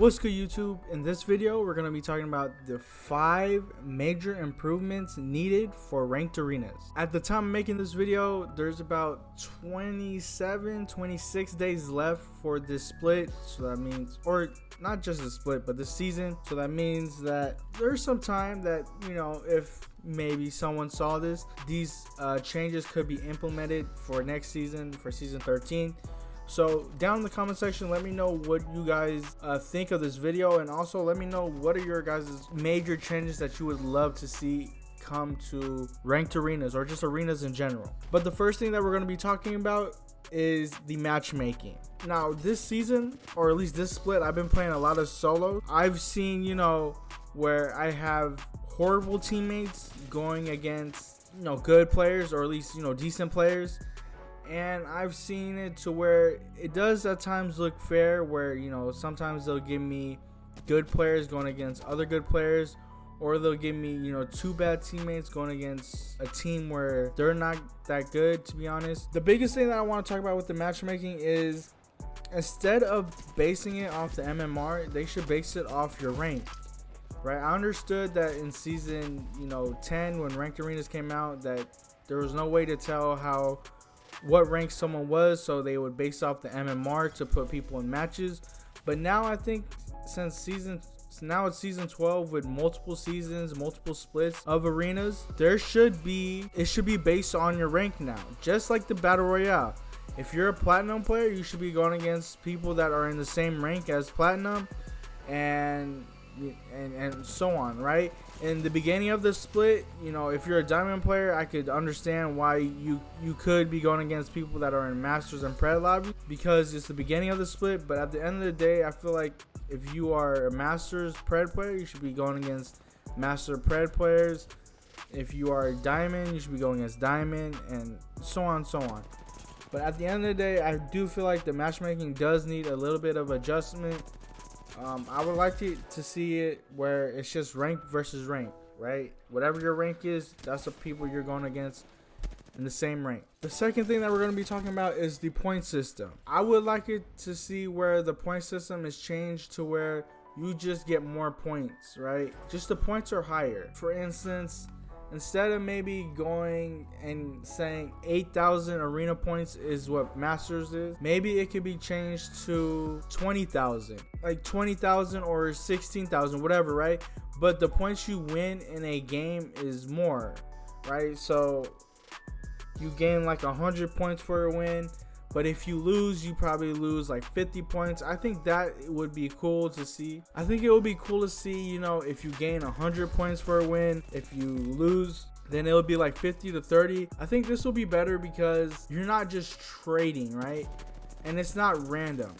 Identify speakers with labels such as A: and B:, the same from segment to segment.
A: What's good, YouTube? In this video, we're going to be talking about the 5 major improvements needed for ranked arenas. At the time of making this video, there's about 26 days left for this split. So that means, or not just a split, but this season. So that means that there's some time that, if maybe someone saw this, these changes could be implemented for next season, for season 13. So down in the comment section, let me know what you guys think of this video, and also let me know what are your guys' major changes that you would love to see come to ranked arenas or just arenas in general. But the first thing that we're going to be talking about is the matchmaking. Now this season, or at least this split, I've been playing a lot of solo. I've seen, where I have horrible teammates going against, good players, or at least, decent players. And I've seen it to where it does at times look fair, where, sometimes they'll give me good players going against other good players, or they'll give me, 2 bad teammates going against a team where they're not that good, to be honest. The biggest thing that I want to talk about with the matchmaking is, instead of basing it off the MMR, they should base it off your rank, right? I understood that in season, 10, when ranked arenas came out, that there was no way to tell what rank someone was, so they would base off the MMR to put people in matches. But now I think since it's season 12 with multiple seasons, multiple splits of arenas, it should be based on your rank now, just like the battle royale. If you're a platinum player, you should be going against people that are in the same rank as platinum, and so on, right? In the beginning of the split, if you're a diamond player, I could understand why you could be going against people that are in masters and pred lobby, because it's the beginning of the split. But at the end of the day, I feel like if you are a masters pred player, you should be going against master pred players. If you are a diamond, you should be going against diamond, and so on and so on. But at the end of the day, I do feel like the matchmaking does need a little bit of adjustment. I would like to see it where it's just rank versus rank, right? Whatever your rank is, that's the people you're going against in the same rank. The second thing that we're going to be talking about is the point system. I would like it to see where the point system is changed to where you just get more points, right? Just the points are higher. For instance, instead of maybe going and saying 8,000 arena points is what Masters is, maybe it could be changed to 20,000. Like 20,000 or 16,000, whatever, right? But the points you win in a game is more, right? So you gain like 100 points for a win, but if you lose, you probably lose like 50 points. I think that would be cool to see. I think it would be cool to see, if you gain 100 points for a win, if you lose, then it'll be like 50 to 30. I think this will be better because you're not just trading, right? And it's not random.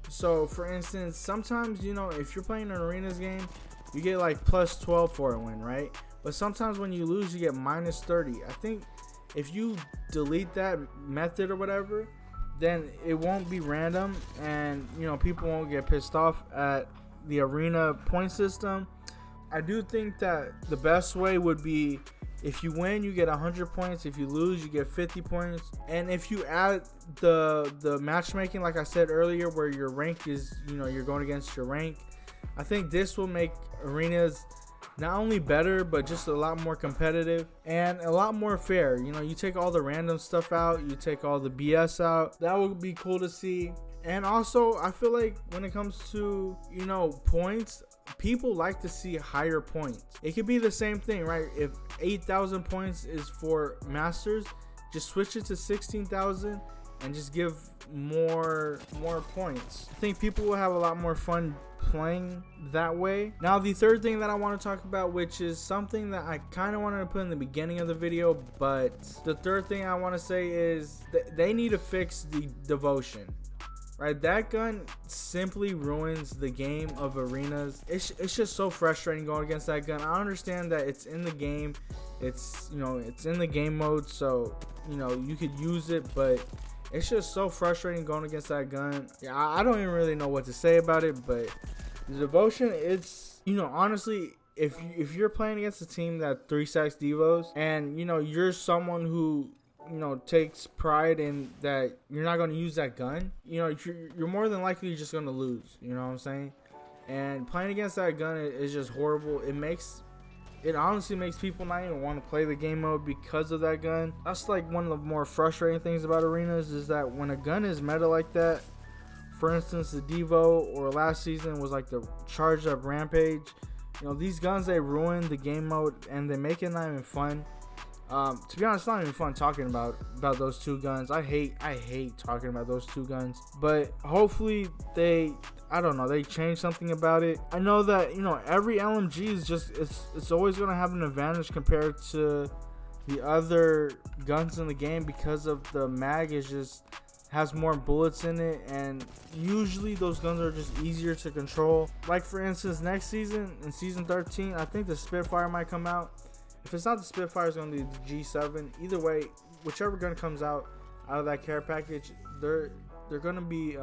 A: So for instance, sometimes, if you're playing an arenas game, you get like plus 12 for a win, right? But sometimes when you lose, you get minus 30. I think if you delete that method or whatever, then it won't be random, and people won't get pissed off at the arena point system. I do think that the best way would be, if you win, you get 100 points. If you lose, you get 50 points. And if you add the matchmaking, like I said earlier, where your rank is, you're going against your rank, I think this will make arenas not only better, but just a lot more competitive and a lot more fair. You take all the random stuff out, you take all the BS out. That would be cool to see. And also, I feel like when it comes to, points, people like to see higher points. It could be the same thing, right? If 8,000 points is for masters, just switch it to 16,000 and just give more points. I think people will have a lot more fun playing that way. Now, the third thing that I want to talk about, which is something that I kind of wanted to put in the beginning of the video, but the third thing I want to say is they need to fix the devotion. Right, that gun simply ruins the game of arenas. It's just so frustrating going against that gun. I understand that it's in the game, it's in the game mode, so you could use it, but it's just so frustrating going against that gun. Yeah, I don't even really know what to say about it, but the devotion, it's honestly, if you're playing against a team that 3 stacks devos, and you're someone who takes pride in that you're not going to use that gun, you're more than likely just going to lose. You know what I'm saying? And playing against that gun is just horrible. It honestly makes people not even want to play the game mode because of that gun. That's like one of the more frustrating things about arenas, is that when a gun is meta like that, for instance the Devo, or last season was like the charged up Rampage, you know, these guns, they ruin the game mode and they make it not even fun. To be honest, it's not even fun talking about those two guns. I hate talking about those two guns. But hopefully they change something about it. I know that, you know, every LMG is just, it's always gonna have an advantage compared to the other guns in the game, because of the mag is just has more bullets in it, and usually those guns are just easier to control. Like for instance, next season in season 13, I think the Spitfire might come out. If it's not the Spitfire, it's going to be the G7. Either way, whichever gun comes out of that care package, they're going to be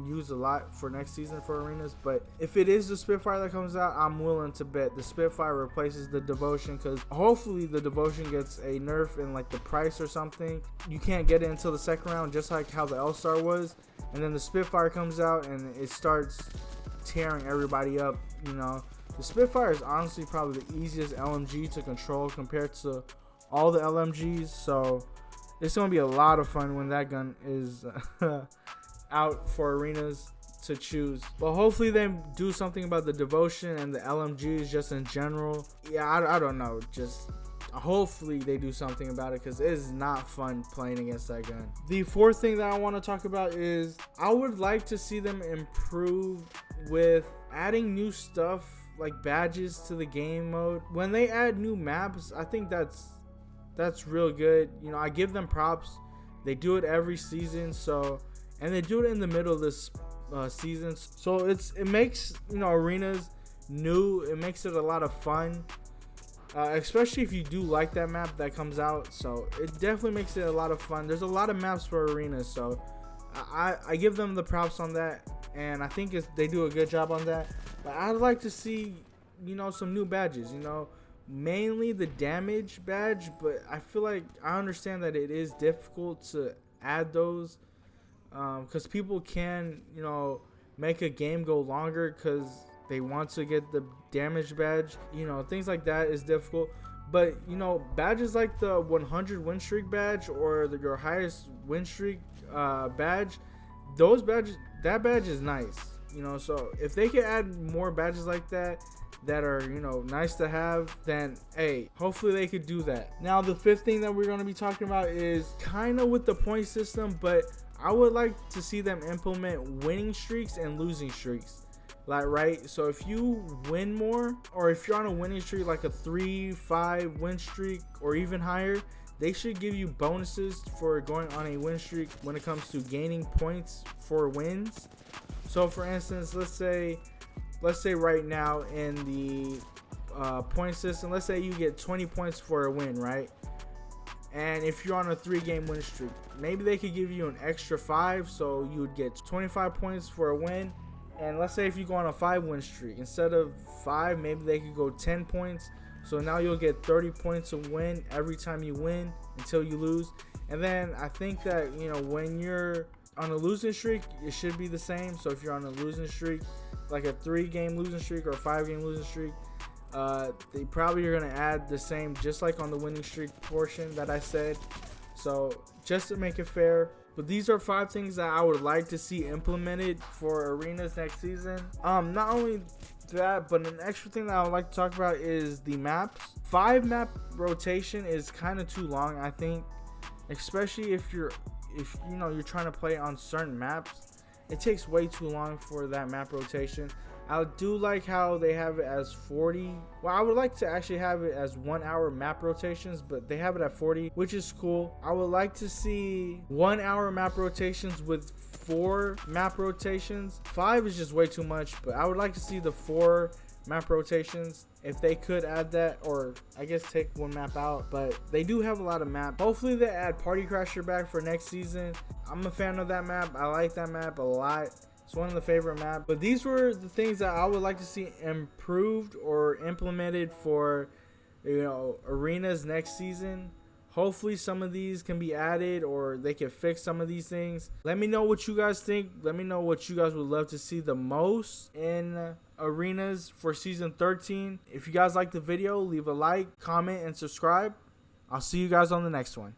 A: used a lot for next season for arenas. But if it is the Spitfire that comes out, I'm willing to bet the Spitfire replaces the Devotion, because hopefully the Devotion gets a nerf in like the price or something. You can't get it until the second round, just like how the L-Star was. And then the Spitfire comes out and it starts tearing everybody up, you know. The Spitfire is honestly probably the easiest LMG to control compared to all the LMGs, so it's going to be a lot of fun when that gun is out for arenas to choose. But hopefully they do something about the Devotion and the LMGs just in general. Yeah, I don't know, just hopefully they do something about it, because it is not fun playing against that gun. The fourth thing that I want to talk about is I would like to see them improve with adding new stuff like badges to the game mode. When they add new maps, I think that's real good. You know, I give them props. They do it every season, and they do it in the middle of this season, so it makes, you know, arenas new. It makes it a lot of fun, especially if you do like that map that comes out. So it definitely makes it a lot of fun. There's a lot of maps for arenas, so I give them the props on that, and I think they do a good job on that. But I'd like to see, you know, some new badges, you know, mainly the damage badge. But I feel like I understand that it is difficult to add those, because people can, you know, make a game go longer because they want to get the damage badge. You know, things like that is difficult. But, you know, badges like the 100 win streak badge or your highest win streak badge, that badge is nice. You know, so if they can add more badges like that are, you know, nice to have, then hey, hopefully they could do that. Now the fifth thing that we're going to be talking about is kind of with the point system, but I would like to see them implement winning streaks and losing streaks. Like, right, so if you win more, or if you're on a winning streak like a 3-5 win streak or even higher, they should give you bonuses for going on a win streak when it comes to gaining points for wins. So for instance, let's say right now in the point system, let's say you get 20 points for a win, right? And if you're on a 3-game win streak, maybe they could give you an extra 5, so you would get 25 points for a win. And let's say if you go on a 5-win streak, instead of 5, maybe they could go 10 points. So now you'll get 30 points a win every time you win until you lose. And then I think that, you know, when you're on a losing streak, it should be the same. So if you're on a losing streak, like a 3-game losing streak or a 5-game losing streak, they probably are going to add the same, just like on the winning streak portion that I said. So just to make it fair. But these are 5 things that I would like to see implemented for arenas next season. Not only that, but an extra thing that I would like to talk about is the maps. 5 map rotation is kind of too long, I think, especially if you know you're trying to play on certain maps. It takes way too long for that map rotation. I do like how they have it as 40. Well, I would like to actually have it as 1 hour map rotations, but they have it at 40, which is cool. I would like to see 1 hour map rotations with 4 map rotations. 5 is just way too much, but I would like to see the 4 map rotations if they could add that, or I guess take 1 map out. But they do have a lot of maps. Hopefully they add Party Crasher back for next season. I'm a fan of that map. I like that map a lot. It's one of the favorite maps. But these were the things that I would like to see improved or implemented for, you know, arenas next season. Hopefully some of these can be added, or they can fix some of these things. Let me know what you guys think. Let me know what you guys would love to see the most in arenas for season 13. If you guys like the video, leave a like, comment, and subscribe. I'll see you guys on the next one.